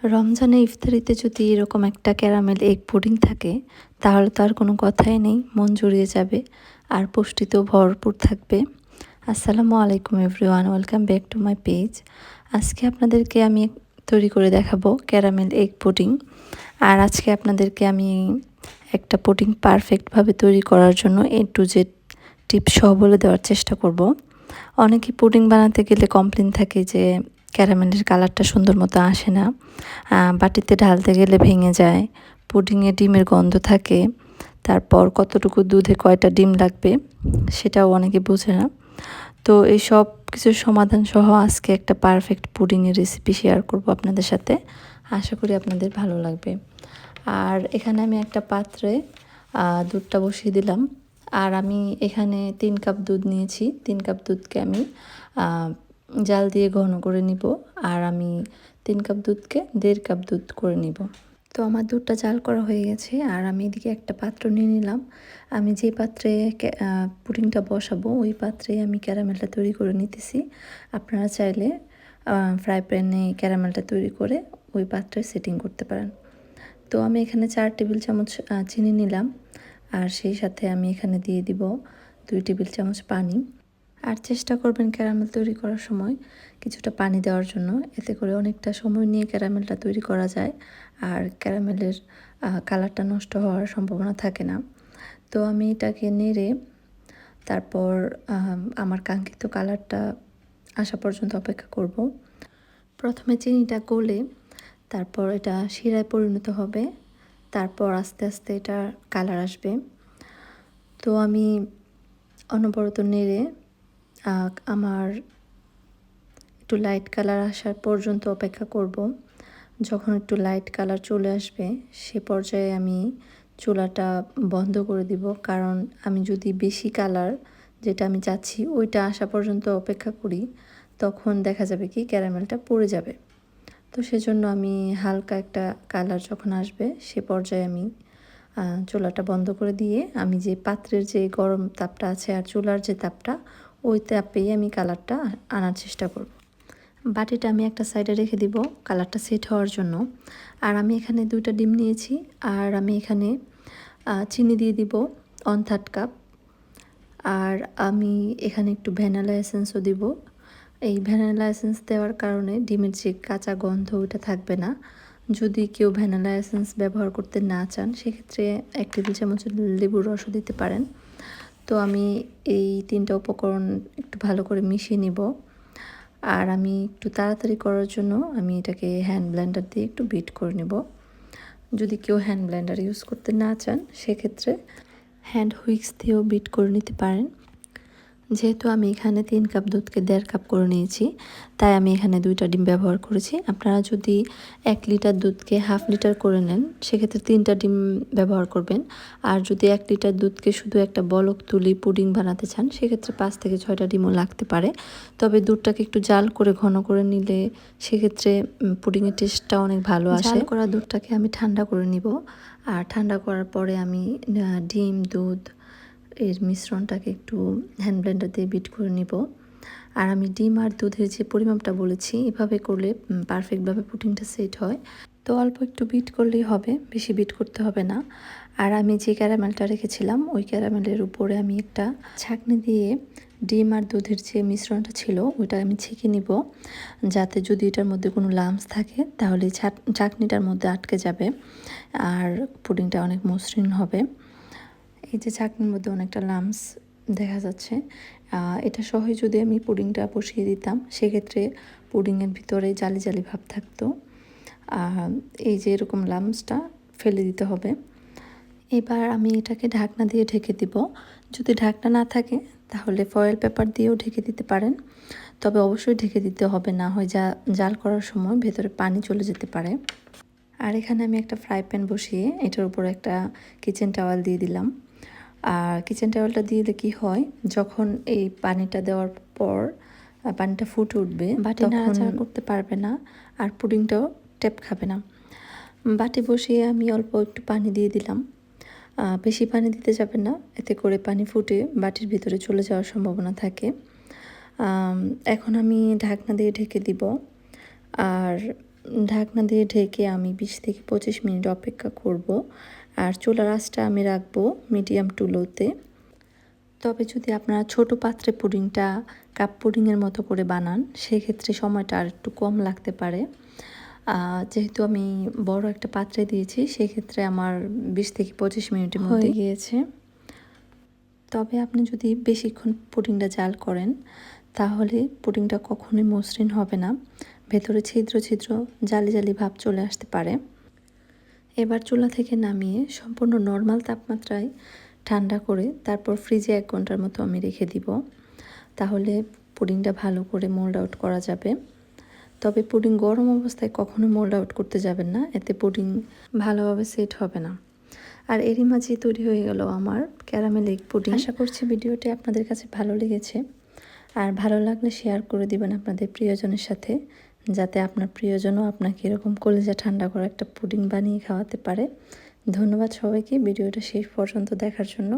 রমজানে ইফতারিতে যদি এরকম একটা ক্যারামেল এগ পুডিং থাকে তাহলে তো আর কোনো কথাই নেই, মন জুড়িয়ে যাবে আর পুষ্টিতেও ভরপুর থাকবে। আসসালামু আলাইকুম everyone, welcome back to my page. আজকে আপনাদেরকে আমি তৈরি করে দেখাবো ক্যারামেল এগ পুডিং। আর আজকে আপনাদেরকে আমি একটা পুডিং পারফেক্টভাবে তৈরি করার জন্য A to Z টিপস সহ বলে দেওয়ার চেষ্টা করব। অনেকে পুডিং বানাতে গেলে কমপ্লেন থাকে যে ক্যারামেলের কালারটা সুন্দর মতো আসে না, বাটিতে ঢালতে গেলে ভেঙে যায়, পুডিংয়ে ডিমের গন্ধ থাকে, তারপর কতটুকু দুধে কয়টা ডিম লাগবে সেটাও অনেকে বোঝে না। তো এই সব কিছুর সমাধান সহ আজকে একটা পারফেক্ট পুডিংয়ের রেসিপি শেয়ার করব আপনাদের সাথে। আশা করি আপনাদের ভালো লাগবে। আর এখানে আমি একটা পাত্রে দুধটা বসিয়ে দিলাম। আর আমি এখানে 3 কাপ দুধ নিয়েছি। 3 কাপ দুধকে আমি জাল দিয়ে ঘন করে নিব। আর আমি 3 কাপ দুধকে 1.5 কাপ দুধ করে নিব। তো আমার দুধটা জাল করা হয়ে গেছে। আর আমি এদিকে একটা পাত্র নিয়ে নিলাম। আমি যে পাত্রে পুডিংটা বসাবো ওই পাত্রে আমি ক্যারামেলটা তৈরি করে নিতেছি। আপনারা চাইলে ফ্রাই প্যানে ক্যারামেলটা তৈরি করে ওই পাত্রে সেটিং করতে পারেন। তো আমি এখানে 4 টেবিল চামচ চিনি নিলাম। আর সেই সাথে আমি এখানে দিয়ে দিব 2 টেবিল চামচ পানি। আর চেষ্টা করবেন ক্যারামেল তৈরি করার সময় কিছুটা পানি দেওয়ার জন্য, এতে করে অনেকটা সময় নিয়ে ক্যারামেলটা তৈরি করা যায় আর ক্যারামেলের কালারটা নষ্ট হওয়ার সম্ভাবনা থাকে না। তো আমি এটাকে নেড়ে তারপর আমার কাঙ্ক্ষিত কালারটা আসা পর্যন্ত অপেক্ষা করব। প্রথমে চিনিটা গলে তারপর এটা শিরায় পরিণত হবে, তারপর আস্তে আস্তে এটার কালার আসবে। তো আমি অনবরত নেড়ে আমার একটু লাইট কালার আসার পর্যন্ত অপেক্ষা করব। যখন একটু লাইট কালার চলে আসবে সে পর্যায়ে আমি চুলাটা বন্ধ করে দিব, কারণ আমি যদি বেশি কালার যেটা আমি চাচ্ছি ওইটা আসা পর্যন্ত অপেক্ষা করি তখন দেখা যাবে কি ক্যারামেলটা পড়ে যাবে। তো সেজন্য আমি হালকা একটা কালার যখন আসবে সে পর্যায়ে আমি চুলাটা বন্ধ করে দিয়ে আমি যে পাত্রের যে গরম তাপটা আছে আর চুলার যে তাপটা ওই তাপেই আমি কালারটা আনার চেষ্টা করব। বাটিটা আমি একটা সাইডে রেখে দিব কালারটা সেট হওয়ার জন্য। আর আমি এখানে 2টা ডিম নিয়েছি। আর আমি এখানে চিনি দিয়ে দিব 1/3 কাপ। আর আমি এখানে একটু ভ্যানিলা এসেন্সও দিব। এই ভ্যানিলা এসেন্স দেওয়ার কারণে ডিমের যে কাঁচা গন্ধ ওইটা থাকবে না। যদি কেউ ভ্যানিলা এসেন্স ব্যবহার করতে না চান সেক্ষেত্রে 1 টেবিল চামচ লেবুর রসও দিতে পারেন। তো আমি এই 3টা উপকরণ একটু ভালো করে মিশিয়ে নিব। আর আমি একটু তাড়াতাড়ি করার জন্য আমি এটাকে হ্যান্ড ব্লেন্ডার দিয়ে একটু বিট করে নেব। যদি কেউ হ্যান্ড ব্লেন্ডার ইউজ করতে না চান সেক্ষেত্রে হ্যান্ড হুইক্স দিয়েও বিট করে নিতে পারেন। যেহেতু আমি এখানে 3 কাপ দুধকে 1.5 কাপ করে নিয়েছি তাই আমি এখানে 2টা ডিম ব্যবহার করেছি। আপনারা যদি 1 লিটার দুধকে হাফ লিটার করে নেন সেক্ষেত্রে 3টা ডিম ব্যবহার করবেন। আর যদি 1 লিটার দুধকে শুধু একটা বলক তুলি পুডিং বানাতে চান সেক্ষেত্রে 5 থেকে 6টা ডিমও লাগতে পারে। তবে দুধটাকে একটু জাল করে ঘন করে নিলে সেক্ষেত্রে পুডিংয়ের টেস্টটা অনেক ভালো আসে। জাল করা দুধটাকে আমি ঠান্ডা করে নিব। আর ঠান্ডা করার পরে আমি ডিম দুধ এর মিশ্রণটাকে একটু হ্যান্ড ব্লেন্ডার দিয়ে বিট করে নিব। আর আমি ডিম আর দুধের যে পরিমাপটা বলেছি এভাবে করলে পারফেক্টভাবে পুডিংটা সেট হয়। তো অল্প একটু বিট করলেই হবে, বেশি বিট করতে হবে না। আর আমি যে ক্যারামেলটা রেখেছিলাম ওই ক্যারামেলের উপরে আমি একটা ছাঁকনি দিয়ে ডিম আর দুধের যে মিশ্রণটা ছিল ওইটা আমি ছেঁকে নিব, যাতে যদি এটার মধ্যে কোনো লাম্পস থাকে তাহলে ছাঁকনিটার মধ্যে আটকে যাবে আর পুডিংটা অনেক মসৃণ হবে। এই যে ছাঁকনির মধ্যে অনেকটা লাম্পস দেখা যাচ্ছে, এটা সহই যদি আমি পুডিংটা বসিয়ে দিতাম সেক্ষেত্রে পুডিংয়ের ভিতরে জালি জালি ভাব থাকতো। এই যে এরকম লাম্পসটা ফেলে দিতে হবে। এবার আমি এটাকে ঢাকনা দিয়ে ঢেকে দিব। যদি ঢাকনা না থাকে তাহলে ফয়েল পেপার দিয়েও ঢেকে দিতে পারেন, তবে অবশ্যই ঢেকে দিতে হবে, না হয় জাল করার সময় ভেতরে পানি চলে যেতে পারে। আর এখানে আমি একটা ফ্রাই প্যান বসিয়ে এটার উপর একটা কিচেন টাওয়াল দিয়ে দিলাম। আর কিচেন টাওয়ালটা দিলে কি হয়, যখন এই পানিটা দেওয়ার পর পানিটা ফুটে উঠবে বাটি নাড়াচাড়া করতে পারবে না আর পুডিংটাও টেপ খাবে না। বাটি বসিয়ে আমি অল্প একটু পানি দিয়ে দিলাম। বেশি পানি দিতে যাবে না, এতে করে পানি ফুটে বাটির ভিতরে চলে যাওয়ার সম্ভাবনা থাকে। এখন আমি ঢাকনা দিয়ে ঢেকে দিব। আর ঢাকনা দিয়ে ঢেকে আমি 20 থেকে 25 মিনিট অপেক্ষা করব। আর চুলার আঁচটা আমি রাখবো মিডিয়াম টু লোতে। তবে যদি আপনারা ছোট পাত্রে পুডিংটা কাপ পুডিংয়ের মতো করে বানান সেক্ষেত্রে সময়টা আর একটু কম লাগতে পারে। যেহেতু আমি বড় একটা পাত্রে দিয়েছি সেক্ষেত্রে আমার 20 থেকে 25 মিনিটের মধ্যে হয়ে গিয়েছে। তবে আপনি যদি বেশিক্ষণ পুডিংটা জাল করেন তাহলে পুডিংটা কখনোই মসৃণ হবে না, ভেতরে ছিদ্র ছিদ্র জালি জালি ভাব চলে আসতে পারে। এবার চুলা থেকে নামিয়ে সম্পূর্ণ নর্মাল তাপমাত্রায় ঠান্ডা করে তারপর ফ্রিজে 1 ঘন্টার মতো আমি রেখে দিব, তাহলে পুডিংটা ভালো করে মোল্ড আউট করা যাবে। তবে পুডিং গরম অবস্থায় কখনো মোল্ড আউট করতে যাবেন না, এতে পুডিং ভালোভাবে সেট হবে না। আর এরই মাঝেই তৈরি হয়ে গেল আমার ক্যারামেল এগ পুডিং। আশা করছি ভিডিওটি আপনাদের কাছে ভালো লেগেছে, আর ভালো লাগলে শেয়ার করে দিবেন আপনাদের প্রিয়জনের সাথে, যাতে আপনার প্রিয়জনও আপনাকে এরকম কলিজা ঠান্ডা করা একটা পুডিং বানিয়ে খাওয়াতে পারে। ধন্যবাদ সবাইকে ভিডিওটা শেষ পর্যন্ত দেখার জন্য।